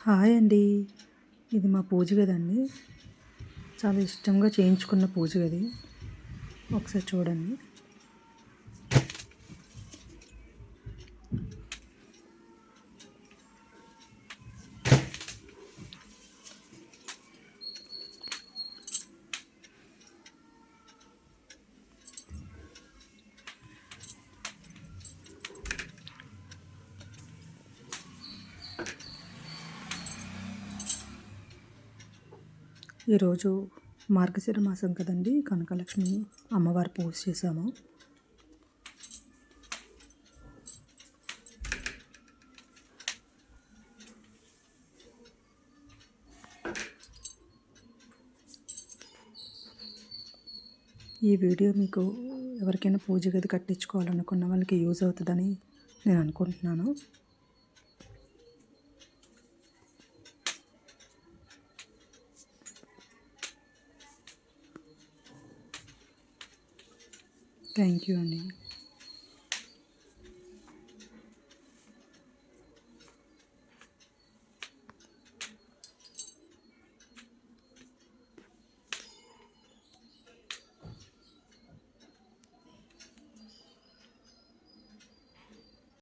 Hi అండి. ఇది మా పూజ గదండి. చాలా ఇష్టంగా చేయించుకున్న పూజ గది. ఒకసారి చూడండి. ఈరోజు మార్గశిర మాసం కదండి, కనకలక్ష్మి అమ్మవారి పూజ చేసాము. ఈ వీడియో మీకు ఎవరికైనా పూజ గది కట్టించుకోవాలనుకున్న వాళ్ళకి యూజ్ అవుతుందని నేను అనుకుంటున్నాను. థ్యాంక్ యూ అండి.